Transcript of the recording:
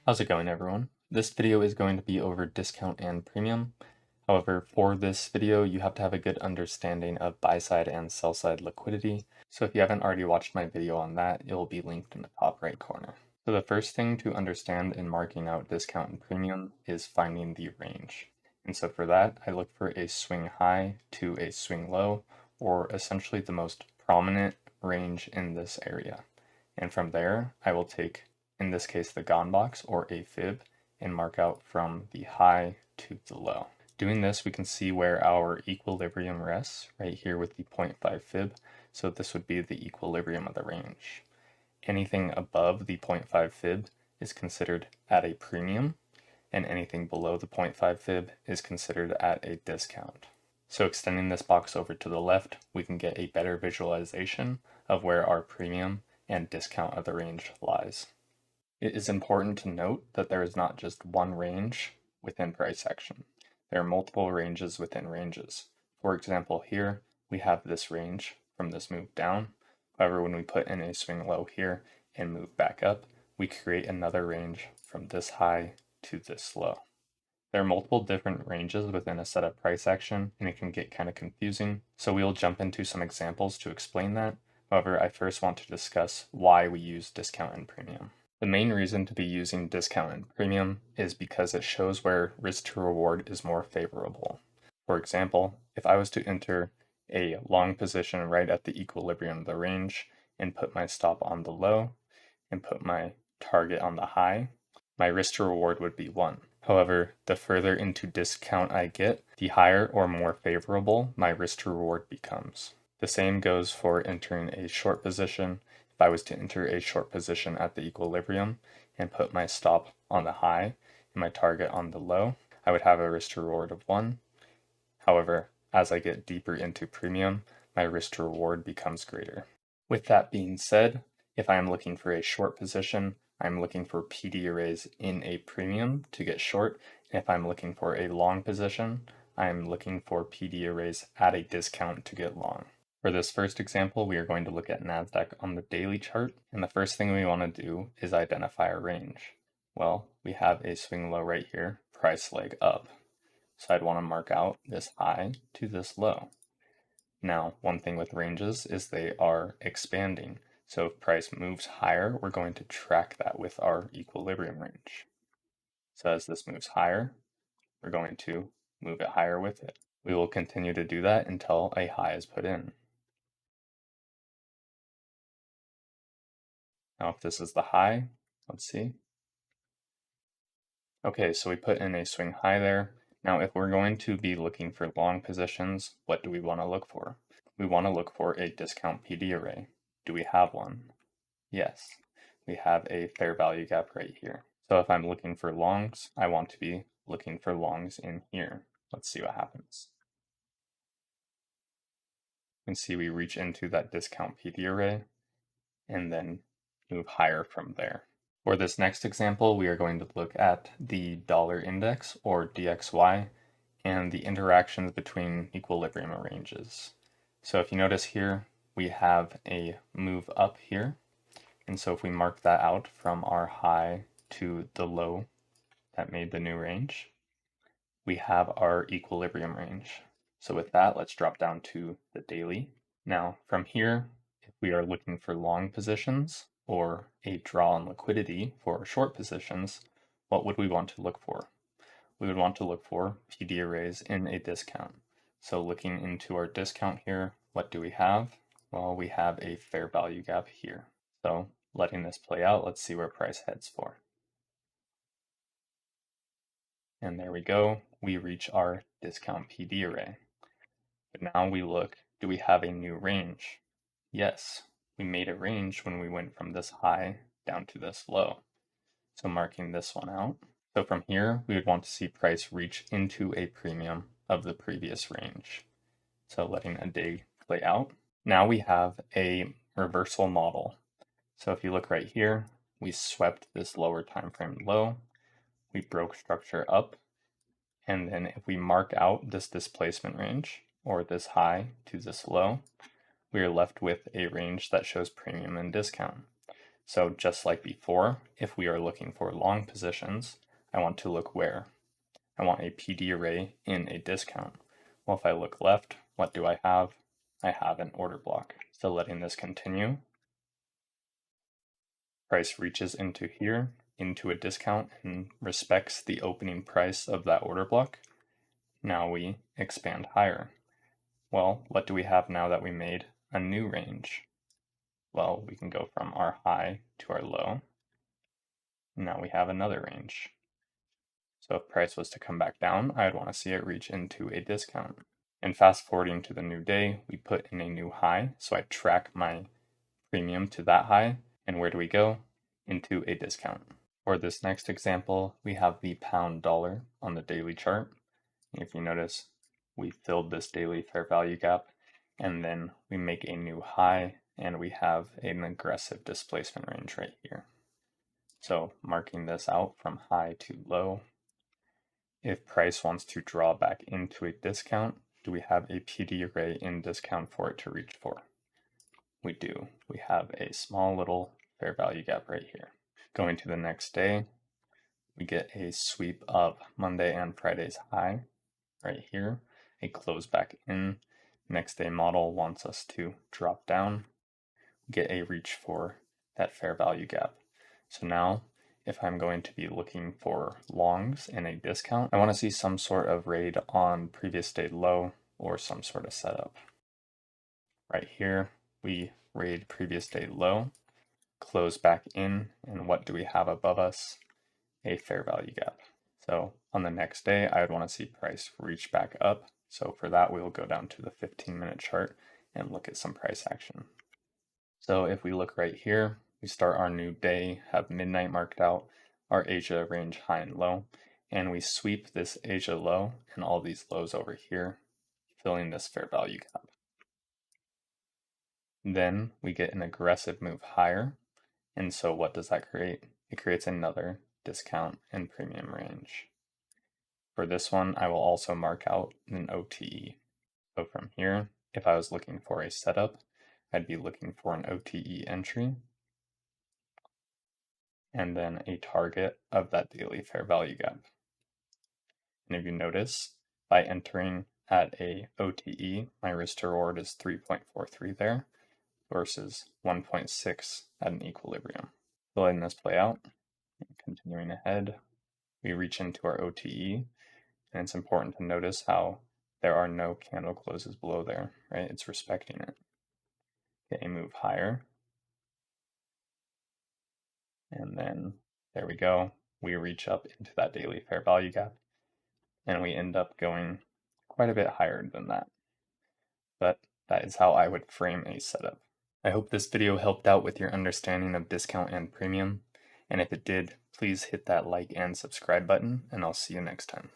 How's it going, everyone? This video is going to be over discount and premium. However, for this video, you have to have a good understanding of buy-side and sell-side liquidity. So if you haven't already watched my video on that, it will be linked in the top right corner. So the first thing to understand in marking out discount and premium is finding the range. And so for that, I look for a swing high to a swing low, or essentially the most prominent range in this area. And from there, I will take, in this case, the gone box or a fib, and mark out from the high to the low. Doing this, we can see where our equilibrium rests, right here with the 0.5 fib, so this would be the equilibrium of the range. Anything above the 0.5 fib is considered at a premium, and anything below the 0.5 fib is considered at a discount. So extending this box over to the left, we can get a better visualization of where our premium and discount of the range lies. It is important to note that there is not just one range within price action. There are multiple ranges within ranges. For example, here we have this range from this move down. However, when we put in a swing low here and move back up, we create another range from this high to this low. There are multiple different ranges within a set of price action, and it can get kind of confusing. So we'll jump into some examples to explain that. However, I first want to discuss why we use discount and premium. The main reason to be using discount and premium is because it shows where risk to reward is more favorable. For example, if I was to enter a long position right at the equilibrium of the range and put my stop on the low and put my target on the high, my risk to reward would be 1. However, the further into discount I get, the higher or more favorable my risk to reward becomes. The same goes for entering a short position. If I was to enter a short position at the equilibrium and put my stop on the high and my target on the low, I would have a risk to reward of 1. However, as I get deeper into premium, my risk to reward becomes greater. With that being said, if I am looking for a short position, I'm looking for PD arrays in a premium to get short. And if I'm looking for a long position, I'm looking for PD arrays at a discount to get long. For this first example, we are going to look at NASDAQ on the daily chart, and the first thing we want to do is identify a range. Well, we have a swing low right here, price leg up. So I'd want to mark out this high to this low. Now, one thing with ranges is they are expanding. So if price moves higher, we're going to track that with our equilibrium range. So as this moves higher, we're going to move it higher with it. We will continue to do that until a high is put in. Now if this is the high, let's see. Okay, so we put in a swing high there. Now if we're going to be looking for long positions, what do we want to look for? We want to look for a discount PD array. Do we have one? Yes, we have a fair value gap right here. So if I'm looking for longs, I want to be looking for longs in here. Let's see what happens. You can see we reach into that discount PD array and then move higher from there. For this next example, we are going to look at the dollar index, or DXY, and the interactions between equilibrium ranges. So if you notice here, we have a move up here. And so if we mark that out from our high to the low that made the new range, we have our equilibrium range. So with that, let's drop down to the daily. Now from here, if we are looking for long positions or a draw on liquidity for short positions, what would we want to look for? We would want to look for PD arrays in a discount. So looking into our discount here, what do we have? Well, we have a fair value gap here. So letting this play out, let's see where price heads for. And there we go, we reach our discount PD array. But now we look, do we have a new range? Yes, we made a range when we went from this high down to this low. So marking this one out. So from here, we would want to see price reach into a premium of the previous range. So letting a day play out. Now we have a reversal model. So if you look right here, we swept this lower time frame low, we broke structure up, and then if we mark out this displacement range, or this high to this low, we are left with a range that shows premium and discount. So just like before, if we are looking for long positions, I want to look where? I want a PD array in a discount. Well, if I look left, what do I have? I have an order block. So letting this continue, price reaches into here, into a discount, and respects the opening price of that order block. Now we expand higher. Well, what do we have now that we made a new range? Well, we can go from our high to our low. Now we have another range. So if price was to come back down, I'd want to see it reach into a discount. And fast forwarding to the new day, we put in a new high. So I track my premium to that high. And where do we go? Into a discount. For this next example, we have the pound dollar on the daily chart. If you notice, we filled this daily fair value gap, and then we make a new high, and we have an aggressive displacement range right here. So marking this out from high to low. If price wants to draw back into a discount, do we have a PD array in discount for it to reach for? We do. We have a small little fair value gap right here. Going to the next day, we get a sweep of Monday and Friday's high right here, a close back in. Next day model wants us to drop down, get a reach for that fair value gap. So now, if I'm going to be looking for longs in a discount, I want to see some sort of raid on previous day low or some sort of setup. Right here, we raid previous day low, close back in, and what do we have above us? A fair value gap. So on the next day, I would want to see price reach back up. So for that, we will go down to the 15-minute chart and look at some price action. So if we look right here, we start our new day, have midnight marked out, our Asia range high and low, and we sweep this Asia low and all these lows over here, filling this fair value gap. Then we get an aggressive move higher, and so what does that create? It creates another discount and premium range. For this one, I will also mark out an OTE. So from here, if I was looking for a setup, I'd be looking for an OTE entry and then a target of that daily fair value gap. And if you notice, by entering at a OTE, my risk to reward is 3.43 there versus 1.6 at an equilibrium. So letting this play out, continuing ahead, we reach into our OTE, and it's important to notice how there are no candle closes below there, right? It's respecting it. Get a move higher. And then there we go. We reach up into that daily fair value gap, and we end up going quite a bit higher than that. But that is how I would frame a setup. I hope this video helped out with your understanding of discount and premium. And if it did, please hit that like and subscribe button, and I'll see you next time.